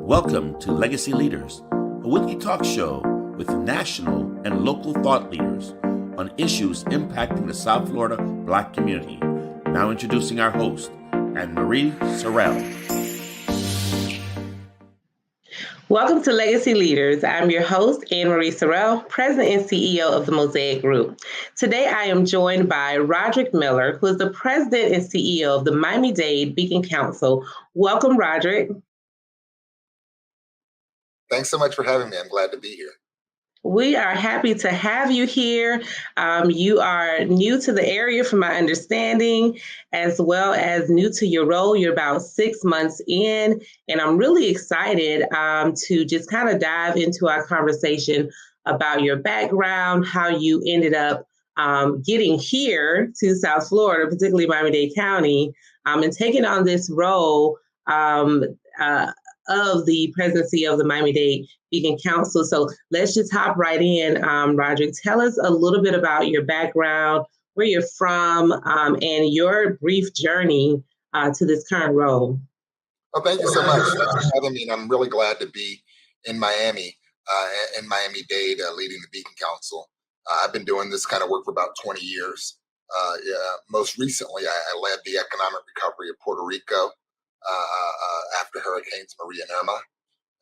Welcome to Legacy Leaders, a weekly talk show with national and local thought leaders on issues impacting the South Florida Black community. Now introducing our host, Anne-Marie Sorrell. Welcome to Legacy Leaders. I'm your host, Anne-Marie Sorrell, President and CEO of the Mosaic Group. Today, I am joined by Rodrick Miller, who is the President and CEO of the Miami-Dade Beacon Council. Welcome, Rodrick. Thanks so much for having me. I'm glad to be here. We are happy to have you here. You are new to the area, from my understanding, as well as new to your role. You're about 6 months in, and I'm really excited to just kind of dive into our conversation about your background, how you ended up getting here to South Florida, particularly Miami-Dade County, and taking on this role of the presidency of the Miami-Dade Beacon Council. So let's just hop right in. Rodrick, tell us a little bit about your background, where you're from, and your brief journey to this current role. Well, thank you so much for having me. And I'm really glad to be in Miami, in Miami-Dade, leading the Beacon Council. I've been doing this kind of work for about 20 years. Most recently, I led the economic recovery of Puerto Rico after Hurricanes Maria and Irma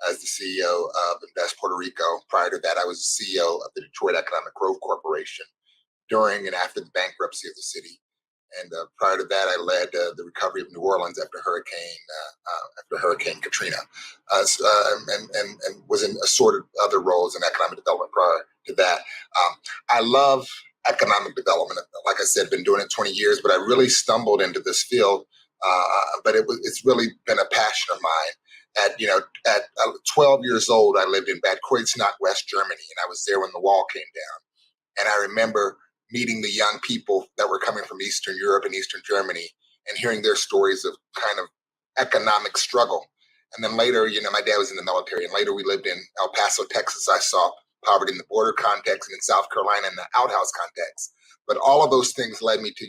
as the CEO of Invest Puerto Rico. Prior to that, I was the CEO of the Detroit Economic Growth Corporation during and after the bankruptcy of the city. And prior to that, I led the recovery of New Orleans after Hurricane Katrina, and was in assorted other roles in economic development prior to that. I love economic development. Like I said, been doing it 20 years, but I really stumbled into this field. But it's really been a passion of mine. At 12 years old, I lived in Bad Kreuznach, West Germany, and I was there when the wall came down. And I remember meeting the young people that were coming from Eastern Europe and Eastern Germany and hearing their stories of kind of economic struggle. And then later, my dad was in the military, and later we lived in El Paso, Texas. I saw poverty in the border context, and in South Carolina in the outhouse context. But all of those things led me to,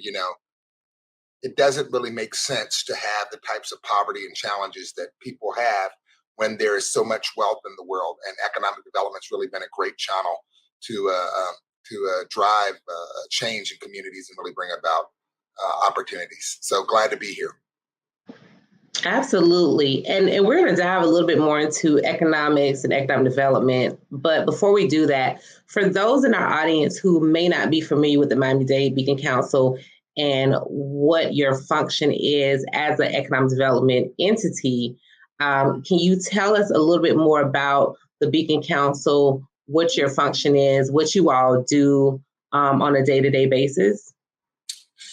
it doesn't really make sense to have the types of poverty and challenges that people have when there is so much wealth in the world. And economic development's really been a great channel to drive change in communities and really bring about opportunities. So glad to be here. Absolutely. And we're going to dive a little bit more into economics and economic development. But before we do that, for those in our audience who may not be familiar with the Miami-Dade Beacon Council and what your function is as an economic development entity, can you tell us a little bit more about the Beacon Council, what your function is, what you all do on a day-to-day basis?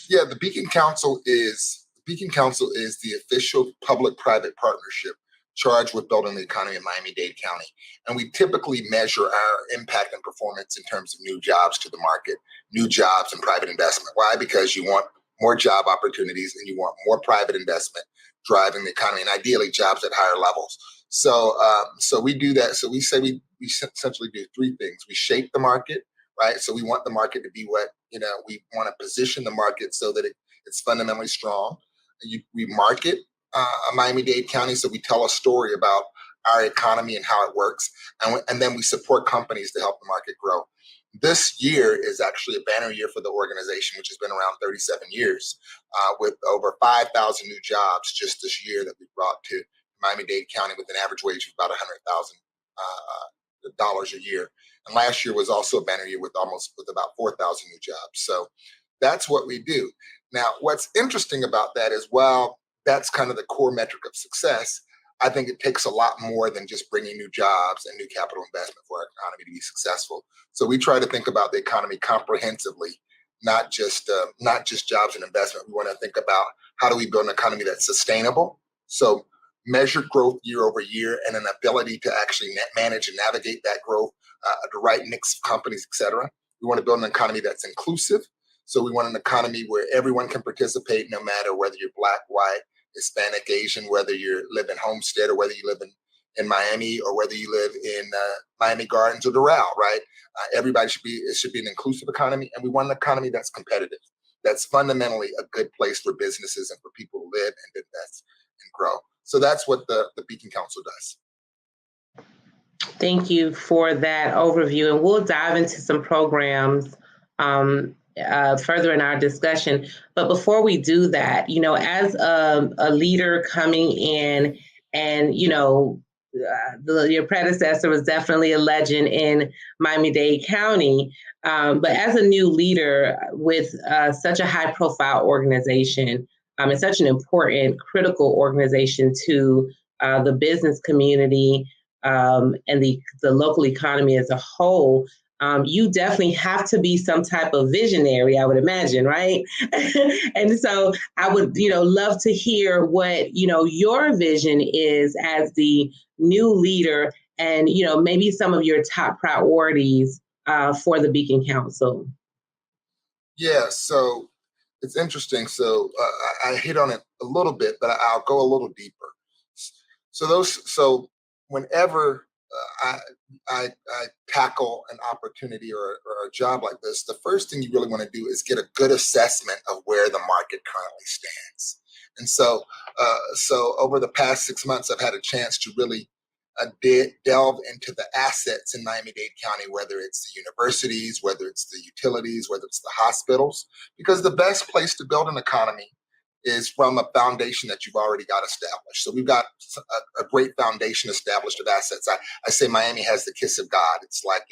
Yeah, the Beacon Council is the official public-private partnership charged with building the economy of Miami-Dade County. And we typically measure our impact and performance in terms of new jobs to the market, new jobs and private investment. Why? Because you want more job opportunities and you want more private investment driving the economy, and ideally jobs at higher levels. So we do that. So we say we essentially do three things. We shape the market, right? So we want the market to be what, we want to position the market so that it's fundamentally strong. We market Miami-Dade County, so we tell a story about our economy and how it works, and then we support companies to help the market grow. This year is actually a banner year for the organization, which has been around 37 years, with over 5,000 new jobs just this year that we brought to Miami-Dade County with an average wage of about $100,000 a year. And last year was also a banner year with about 4,000 new jobs. So that's what we do. Now, what's interesting about that is, while that's kind of the core metric of success, I think it takes a lot more than just bringing new jobs and new capital investment for our economy to be successful. So we try to think about the economy comprehensively, not just jobs and investment. We want to think about how do we build an economy that's sustainable. So measured growth year over year and an ability to actually manage and navigate that growth, the right mix of companies, et cetera. We want to build an economy that's inclusive. So we want an economy where everyone can participate, no matter whether you're Black, white, Hispanic, Asian, whether you live in Homestead or whether you live in Miami or whether you live in Miami Gardens or Doral, right? Everybody should be an inclusive economy, and we want an economy that's competitive, that's fundamentally a good place for businesses and for people to live and invest and grow. So that's what the Beacon Council does. Thank you for that overview, and we'll dive into some programs further in our discussion. But before we do that, as a leader coming in, and your predecessor was definitely a legend in Miami-Dade County. But as a new leader with such a high-profile organization, and such an important, critical organization to the business community and the local economy as a whole, you definitely have to be some type of visionary, I would imagine, right? And so I would, love to hear what, your vision is as the new leader and, maybe some of your top priorities for the Beacon Council. Yeah, so it's interesting. So I hit on it a little bit, but I'll go a little deeper. So whenever I tackle an opportunity or a job like this, the first thing you really want to do is get a good assessment of where the market currently stands. And so over the past 6 months, I've had a chance to really delve into the assets in Miami-Dade County, whether it's the universities, whether it's the utilities, whether it's the hospitals, because the best place to build an economy is from a foundation that you've already got established. So we've got a great foundation established of assets. I say Miami has the kiss of God. It's like,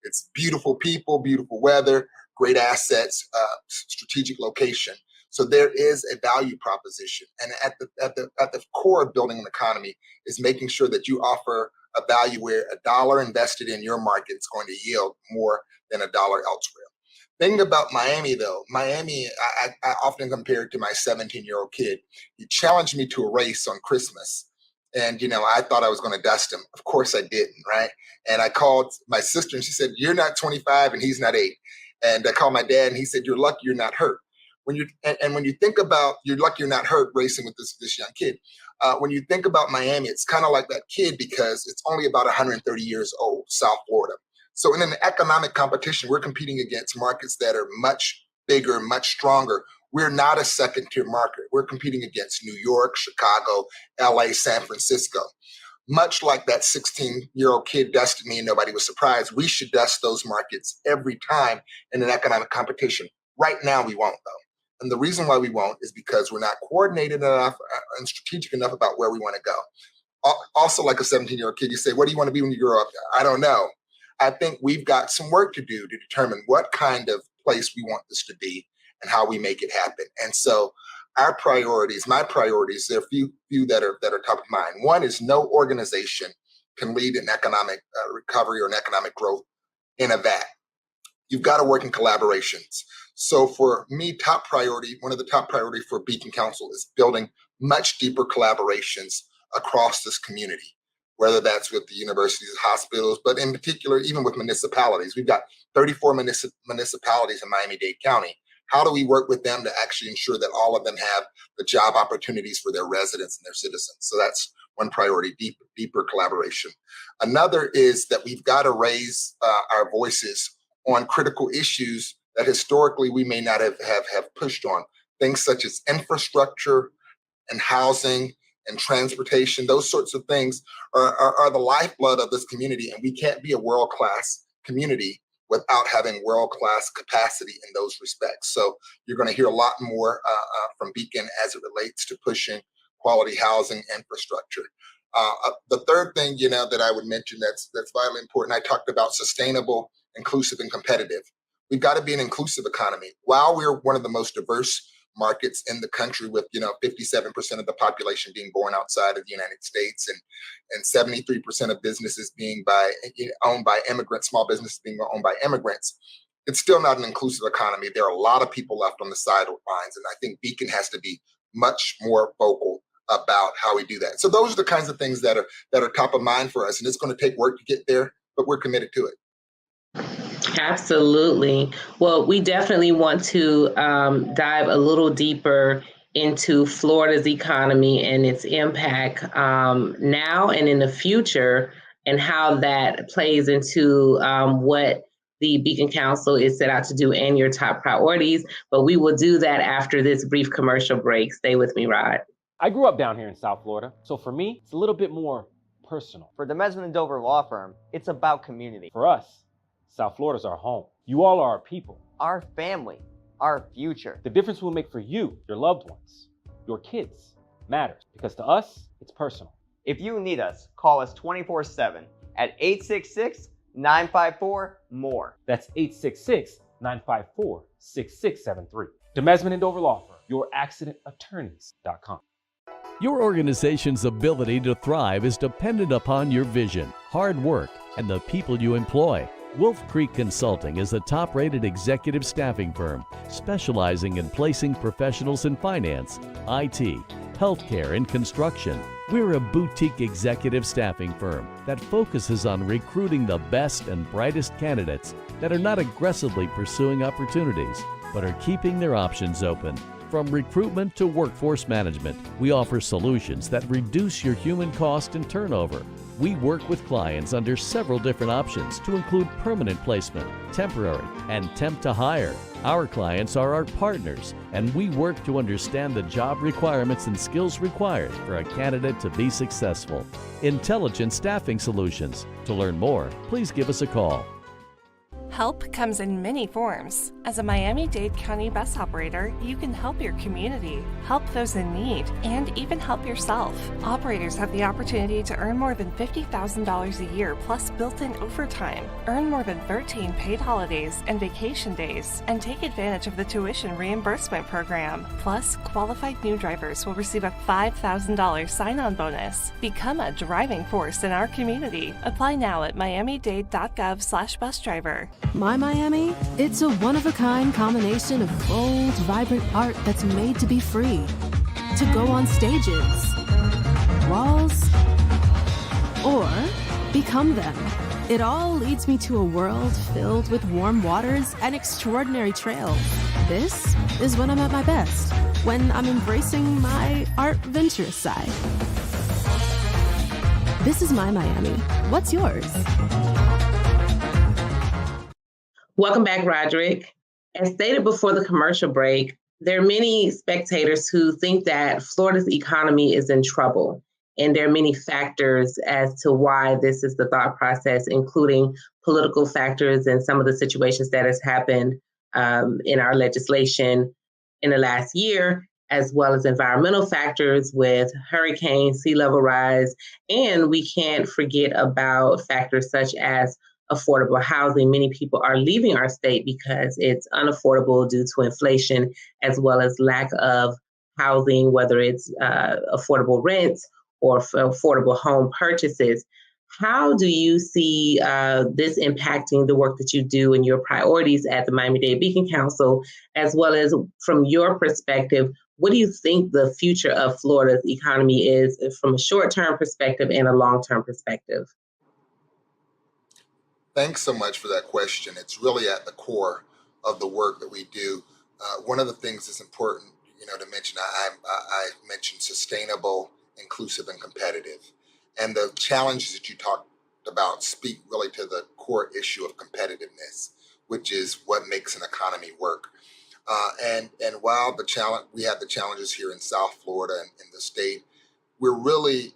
it's beautiful people, beautiful weather, great assets, strategic location. So there is a value proposition. And at the core of building an economy is making sure that you offer a value where a dollar invested in your market is going to yield more than a dollar elsewhere. Thing about Miami, though, I often compare it to my 17-year-old kid. He challenged me to a race on Christmas. And, I thought I was going to dust him. Of course I didn't, right? And I called my sister and she said, "You're not 25 and he's not 8. And I called my dad and he said, "You're lucky you're not hurt." When you think about you're lucky you're not hurt racing with this young kid, when you think about Miami, it's kind of like that kid because it's only about 130 years old, South Florida. So in an economic competition, we're competing against markets that are much bigger, much stronger. We're not a second-tier market. We're competing against New York, Chicago, LA, San Francisco. Much like that 16-year-old kid dusted me and nobody was surprised, we should dust those markets every time in an economic competition. Right now, we won't, though. And the reason why we won't is because we're not coordinated enough and strategic enough about where we want to go. Also, like a 17-year-old kid, you say, "What do you want to be when you grow up?" I don't know. I think we've got some work to do to determine what kind of place we want this to be and how we make it happen. And so my priorities, there are a few that are top of mind. One is no organization can lead an economic recovery or an economic growth in a vat. You've got to work in collaborations. So for me, one of the top priority for Beacon Council is building much deeper collaborations across this community, whether that's with the universities, hospitals, but in particular, even with municipalities. We've got 34 municipalities in Miami-Dade County. How do we work with them to actually ensure that all of them have the job opportunities for their residents and their citizens? So that's one priority, deeper collaboration. Another is that we've got to raise our voices on critical issues that historically we may not have pushed on. Things such as infrastructure and housing and transportation, those sorts of things are the lifeblood of this community. And we can't be a world-class community without having world-class capacity in those respects. So you're going to hear a lot more from Beacon as it relates to pushing quality housing infrastructure. The third thing, that I would mention that's vitally important, I talked about sustainable, inclusive, and competitive. We've got to be an inclusive economy. While we're one of the most diverse markets in the country with 57% of the population being born outside of the United States and 73% of businesses being owned by immigrants, small businesses being owned by immigrants, it's still not an inclusive economy. There are a lot of people left on the sidelines, and I think Beacon has to be much more vocal about how we do that. So those are the kinds of things that are top of mind for us, and it's going to take work to get there, but we're committed to it. Absolutely. Well, we definitely want to dive a little deeper into Florida's economy and its impact now and in the future, and how that plays into what the Beacon Council is set out to do and your top priorities. But we will do that after this brief commercial break. Stay with me, Rod. I grew up down here in South Florida, so for me, it's a little bit more personal. For the Desmond Dover Law Firm, it's about community. For us, South Florida's our home. You all are our people. Our family, our future. The difference we'll make for you, your loved ones, your kids, matters. Because to us, it's personal. If you need us, call us 24/7 at 866-954-MORE. That's 866-954-6673. Desmond Dover Law Firm, youraccidentattorneys.com. Your organization's ability to thrive is dependent upon your vision, hard work, and the people you employ. Wolf Creek Consulting is a top-rated executive staffing firm specializing in placing professionals in finance, IT, healthcare, and construction. We're a boutique executive staffing firm that focuses on recruiting the best and brightest candidates that are not aggressively pursuing opportunities, but are keeping their options open. From recruitment to workforce management, we offer solutions that reduce your human cost and turnover. We work with clients under several different options to include permanent placement, temporary, and temp to hire. Our clients are our partners, and we work to understand the job requirements and skills required for a candidate to be successful. Intelligent Staffing Solutions. To learn more, please give us a call. Help comes in many forms. As a Miami-Dade County bus operator, you can help your community, help those in need, and even help yourself. Operators have the opportunity to earn more than $50,000 a year plus built-in overtime, earn more than 13 paid holidays and vacation days, and take advantage of the tuition reimbursement program. Plus, qualified new drivers will receive a $5,000 sign-on bonus. Become a driving force in our community. Apply now at miamidade.gov/busdriver. My Miami? It's a one-of-a-kind combination of bold, vibrant art that's made to be free, to go on stages, walls, or become them. It all leads me to a world filled with warm waters and extraordinary trails. This is when I'm at my best, when I'm embracing my art venturous side. This is my Miami. What's yours? Welcome back, Rodrick. As stated before the commercial break, there are many spectators who think that Florida's economy is in trouble. And there are many factors as to why this is the thought process, including political factors and some of the situations that has happened in our legislation in the last year, as well as environmental factors with hurricanes, sea level rise, and we can't forget about factors such as affordable housing. Many people are leaving our state because it's unaffordable due to inflation, as well as lack of housing, whether it's affordable rents or affordable home purchases. How do you see this impacting the work that you do and your priorities at the Miami-Dade Beacon Council, as well as from your perspective, what do you think the future of Florida's economy is from a short-term perspective and a long-term perspective? Thanks so much for that question. It's really at the core of the work that we do. One of the things that's important, to mention, I mentioned sustainable, inclusive, and competitive. And the challenges that you talked about speak really to the core issue of competitiveness, which is what makes an economy work. And while we have the challenges here in South Florida and in the state, we're really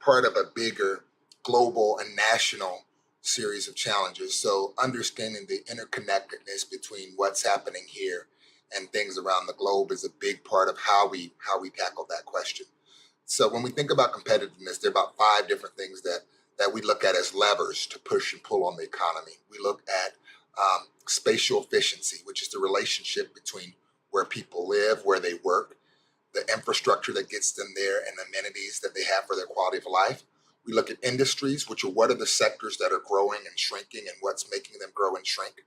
part of a bigger global and national series of challenges. So understanding the interconnectedness between what's happening here and things around the globe is a big part of how we tackle that question. So when we think about competitiveness, there are about 5 different things that we look at as levers to push and pull on the economy. We look at spatial efficiency, which is the relationship between where people live, where they work, the infrastructure that gets them there, and amenities that they have for their quality of life. We look at industries, which are what are the sectors that are growing and shrinking and what's making them grow and shrink.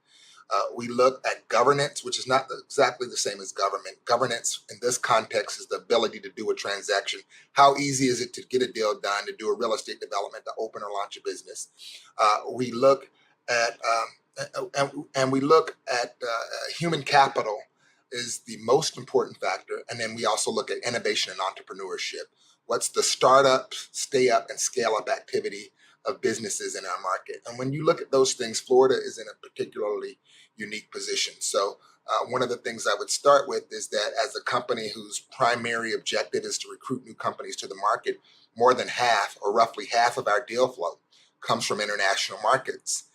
We look at governance, which is not exactly the same as government. Governance in this context is the ability to do a transaction. How easy is it to get a deal done, to do a real estate development, to open or launch a business? We look at human capital is the most important factor. And then we also look at innovation and entrepreneurship. What's the startup, stay up, and scale up activity of businesses in our market? And when you look at those things, Florida is in a particularly unique position. So one of the things I would start with is that as a company whose primary objective is to recruit new companies to the market, more than half, or roughly half, of our deal flow comes from international markets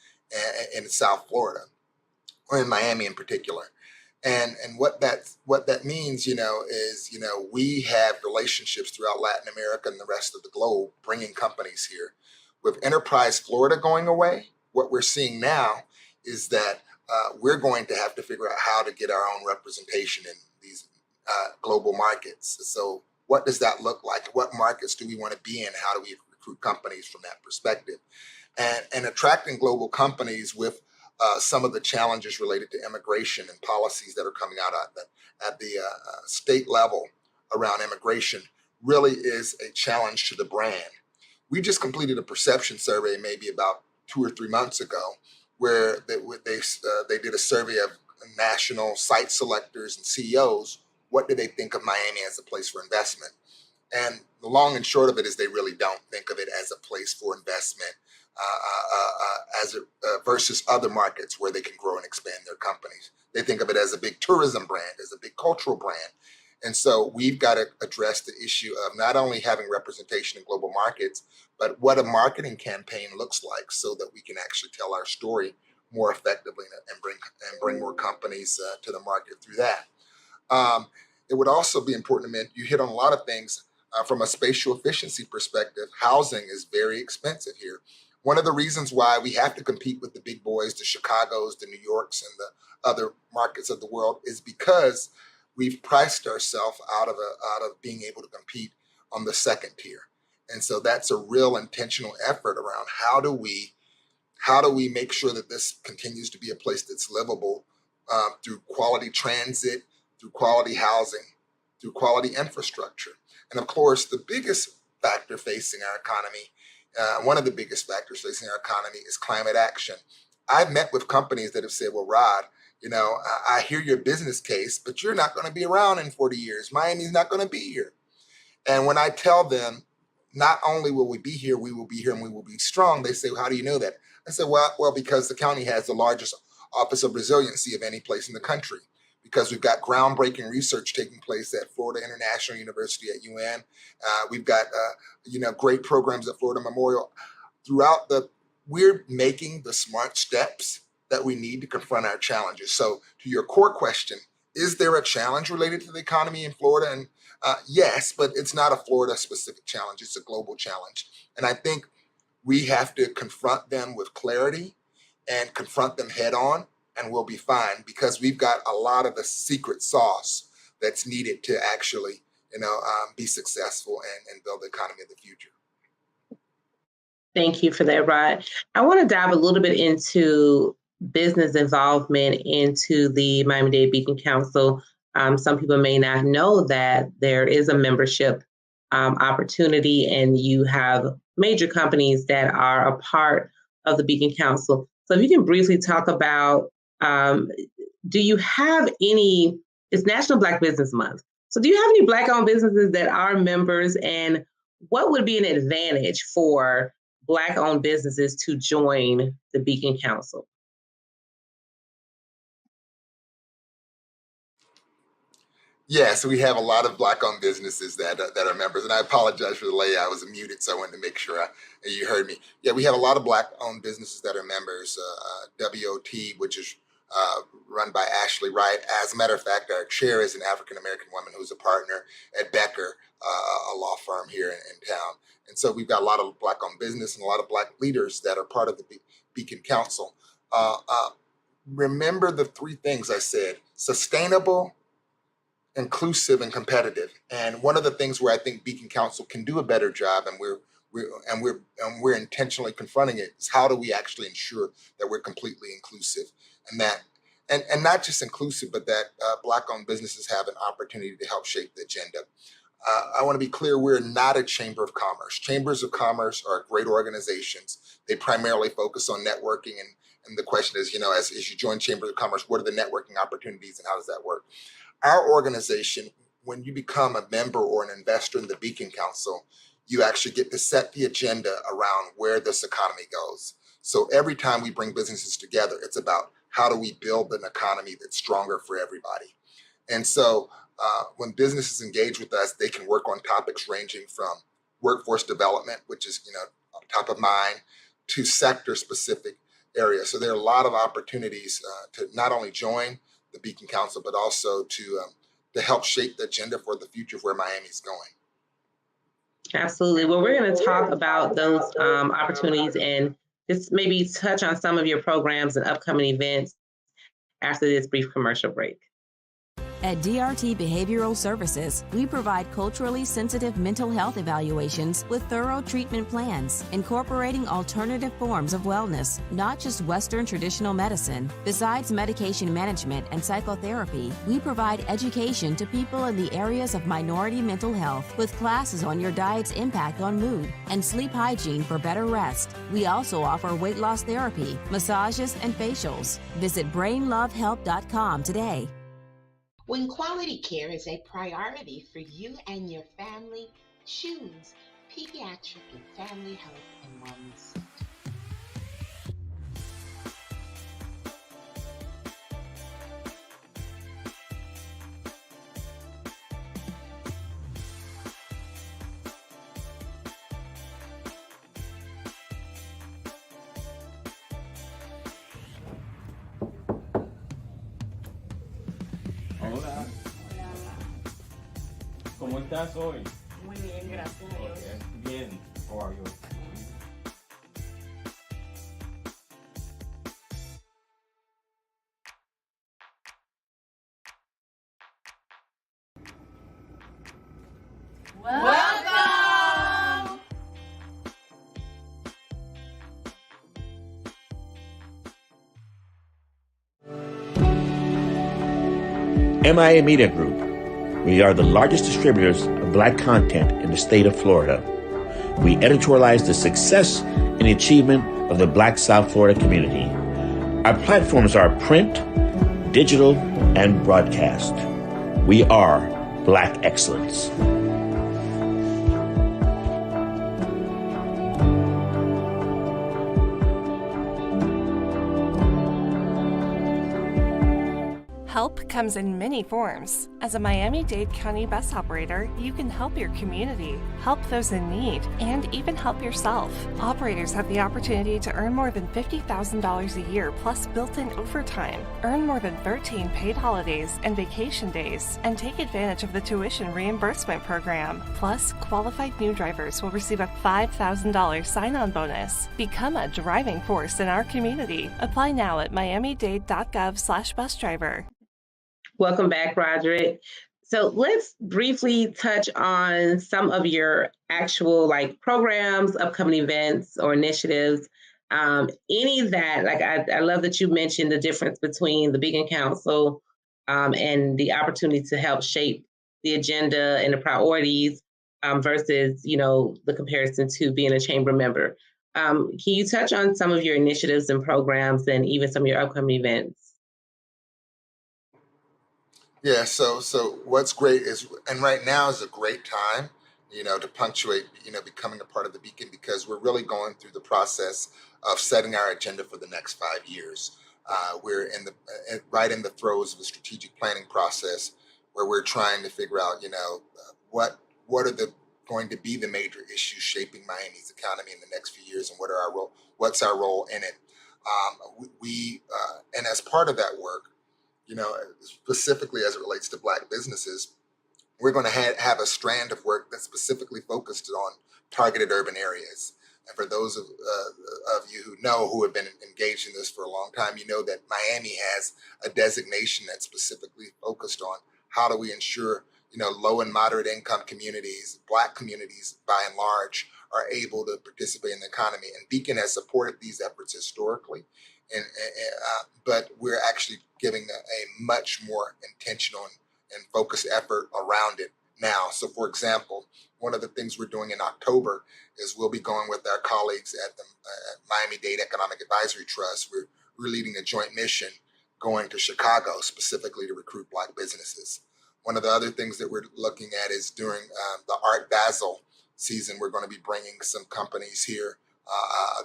in South Florida, or in Miami in particular. And what that means, is we have relationships throughout Latin America and the rest of the globe bringing companies here. With Enterprise Florida going away, what we're seeing now is that we're going to have to figure out how to get our own representation in these global markets. So what does that look like? What markets do we want to be in? How do we recruit companies from that perspective? And attracting global companies with some of the challenges related to immigration and policies that are coming out at the state level around immigration really is a challenge to the brand. We just completed a perception survey maybe about 2 or 3 months ago, where they did a survey of national site selectors and CEOs. What do they think of Miami as a place for investment? And the long and short of it is they really don't think of it as a place for investment versus other markets where they can grow and expand their companies. They think of it as a big tourism brand, as a big cultural brand. And so we've got to address the issue of not only having representation in global markets, but what a marketing campaign looks like so that we can actually tell our story more effectively and bring more companies to the market through that. It would also be important to mention, you hit on a lot of things from a spatial efficiency perspective. Housing is very expensive here. One of the reasons why we have to compete with the big boys, the Chicagos, the New Yorks, and the other markets of the world is because we've priced ourselves out of being able to compete on the second tier. And so that's a real intentional effort around how do we make sure that this continues to be a place that's livable through quality transit, through quality housing, through quality infrastructure. And of course, the biggest factor facing our economy, one of the biggest factors facing our economy is climate action. I've met with companies that have said, well, Rod, I hear your business case, but you're not going to be around in 40 years. Miami's not going to be here. And when I tell them, not only will we be here, we will be here and we will be strong, they say, well, how do you know that? I said, well, because the county has the largest Office of Resiliency of any place in the country, because we've got groundbreaking research taking place at Florida International University at UN. We've got, great programs at Florida Memorial. We're making the smart steps that we need to confront our challenges. So to your core question, is there a challenge related to the economy in Florida? And yes, but it's not a Florida specific challenge. It's a global challenge. And I think we have to confront them with clarity and confront them head on, and we'll be fine, because we've got a lot of the secret sauce that's needed to actually, be successful and build the economy of the future. Thank you for that, Rod. I want to dive a little bit into business involvement into the Miami-Dade Beacon Council. Some people may not know that there is a membership opportunity, and you have major companies that are a part of the Beacon Council. So if you can briefly talk about, do you have any, it's National Black Business Month. So do you have any Black-owned businesses that are members, and what would be an advantage for Black-owned businesses to join the Beacon Council? Yeah, so we have a lot of Black-owned businesses that are members, and I apologize for the delay. I was muted, so I wanted to make sure you heard me. Yeah, we have a lot of Black-owned businesses that are members. WOT, which is run by Ashley Wright. As a matter of fact, our chair is an African-American woman who's a partner at Becker, a law firm here in town. And so we've got a lot of Black-owned business and a lot of Black leaders that are part of the Beacon Council. Remember the three things I said: sustainable, inclusive, and competitive. And one of the things where I think Beacon Council can do a better job, and we're intentionally confronting it, is how do we actually ensure that we're completely inclusive, and not just inclusive, but that Black-owned businesses have an opportunity to help shape the agenda. I want to be clear, we're not a chamber of commerce. Chambers of commerce are great organizations. They primarily focus on networking, and the question is, as you join chambers of commerce, what are the networking opportunities and how does that work? Our organization, when you become a member or an investor in the Beacon Council, you actually get to set the agenda around where this economy goes. So every time we bring businesses together, it's about how do we build an economy that's stronger for everybody? And so when businesses engage with us, they can work on topics ranging from workforce development, which is, top of mind, to sector specific areas. So there are a lot of opportunities to not only join the Beacon Council, but also to help shape the agenda for the future of where Miami's going. Absolutely. Well, we're going to talk about those opportunities and just maybe touch on some of your programs and upcoming events after this brief commercial break. At DRT Behavioral Services, we provide culturally sensitive mental health evaluations with thorough treatment plans, incorporating alternative forms of wellness, not just Western traditional medicine. Besides medication management and psychotherapy, we provide education to people in the areas of minority mental health with classes on your diet's impact on mood and sleep hygiene for better rest. We also offer weight loss therapy, massages, and facials. Visit brainlovehelp.com today. When quality care is a priority for you and your family, choose Pediatric and Family Health and Wellness Center. Hola. ¿Cómo estás hoy? Muy bien, gracias a Dios. Bien. How are you? Welcome! Miami-Dade Group. We are the largest distributors of Black content in the state of Florida. We editorialize the success and the achievement of the Black South Florida community. Our platforms are print, digital, and broadcast. We are Black excellence. Help comes in many forms. As a Miami-Dade County bus operator, you can help your community, help those in need, and even help yourself. Operators have the opportunity to earn more than $50,000 a year plus built-in overtime, earn more than 13 paid holidays and vacation days, and take advantage of the tuition reimbursement program. Plus, qualified new drivers will receive a $5,000 sign-on bonus. Become a driving force in our community. Apply now at miamidade.gov/busdriver. Welcome back, Rodrick. So let's briefly touch on some of your actual programs, upcoming events, or initiatives. Any that, I love that you mentioned the difference between the Beacon Council and the opportunity to help shape the agenda and the priorities versus, the comparison to being a chamber member. Can you touch on some of your initiatives and programs and even some of your upcoming events? Yeah, so what's great is, and right now is a great time, to punctuate, becoming a part of the Beacon, because we're really going through the process of setting our agenda for the next 5 years. We're right in the throes of a strategic planning process where we're trying to figure out, what are going to be the major issues shaping Miami's economy in the next few years, and what's our role in it. And as part of that work, specifically as it relates to Black businesses, we're going to have a strand of work that's specifically focused on targeted urban areas. And for those of you who have been engaged in this for a long time, you know that Miami has a designation that's specifically focused on how do we ensure, low and moderate income communities, Black communities by and large, are able to participate in the economy. And Beacon has supported these efforts historically. But we're actually giving a much more intentional and focused effort around it now. So, for example, one of the things we're doing in October is we'll be going with our colleagues at the Miami-Dade Economic Advisory Trust. We're leading a joint mission going to Chicago specifically to recruit Black businesses. One of the other things that we're looking at is during the Art Basel season, we're going to be bringing some companies here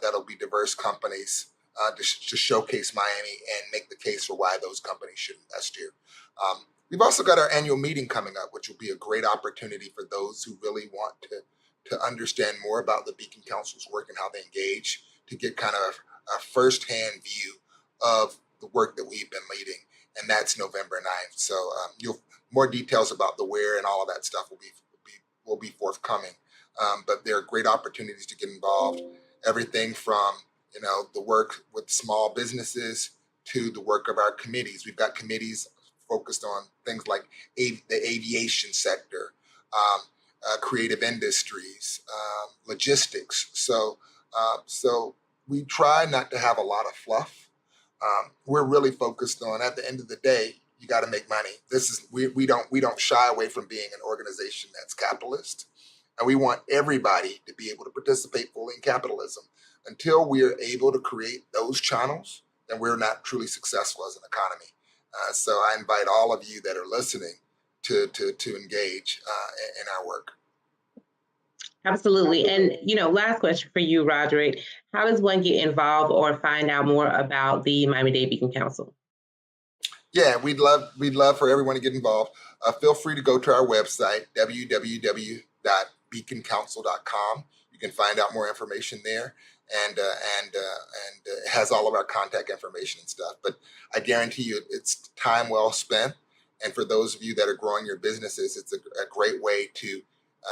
that'll be diverse companies to showcase Miami and make the case for why those companies should invest here. We've also got our annual meeting coming up, which will be a great opportunity for those who really want to understand more about the Beacon Council's work and how they engage, to get kind of a firsthand view of the work that we've been leading. And that's November 9th. So more details about the where and all of that stuff will be forthcoming. But there are great opportunities to get involved. Everything from the work with small businesses to the work of our committees. We've got committees focused on things like the aviation sector, creative industries, logistics. So we try not to have a lot of fluff. We're really focused on, at the end of the day, you got to make money. We don't shy away from being an organization that's capitalist, and we want everybody to be able to participate fully in capitalism. Until we are able to create those channels, then we're not truly successful as an economy. So I invite all of you that are listening to engage in our work. Absolutely. And, last question for you, Rodrick. How does one get involved or find out more about the Miami-Dade Beacon Council? Yeah, we'd love for everyone to get involved. Feel free to go to our website, www.beaconcouncil.com. You can find out more information there, and it has all of our contact information and stuff. But I guarantee you, it's time well spent. And for those of you that are growing your businesses, it's a great way to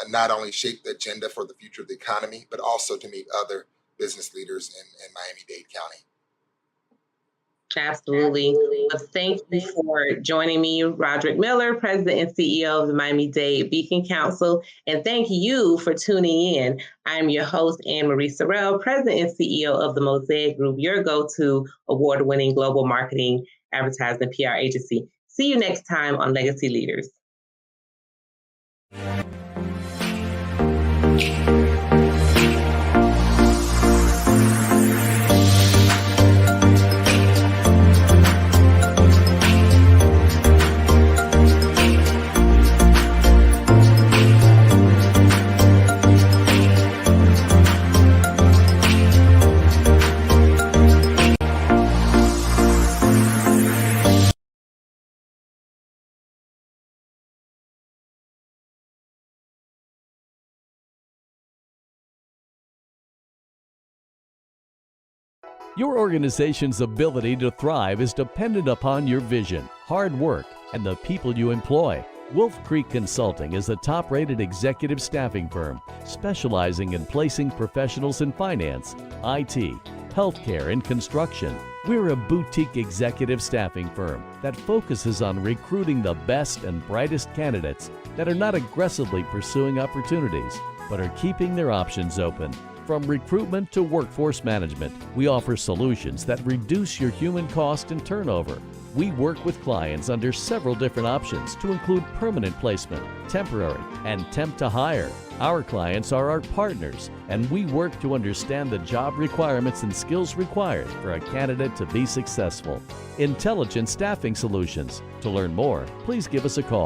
not only shape the agenda for the future of the economy, but also to meet other business leaders in Miami-Dade County. Absolutely. Well, thank you for joining me, Rodrick Miller, President and CEO of the Miami-Dade Beacon Council. And thank you for tuning in. I'm your host, Anne-Marie Sorrell, President and CEO of the Mosaic Group, your go-to award-winning global marketing, advertising, PR agency. See you next time on Legacy Leaders. Your organization's ability to thrive is dependent upon your vision, hard work, and the people you employ. Wolf Creek Consulting is a top-rated executive staffing firm specializing in placing professionals in finance, IT, healthcare, and construction. We're a boutique executive staffing firm that focuses on recruiting the best and brightest candidates that are not aggressively pursuing opportunities, but are keeping their options open. From recruitment to workforce management, we offer solutions that reduce your human cost and turnover. We work with clients under several different options to include permanent placement, temporary, and temp to hire. Our clients are our partners, and we work to understand the job requirements and skills required for a candidate to be successful. Intelligent Staffing Solutions. To learn more, please give us a call.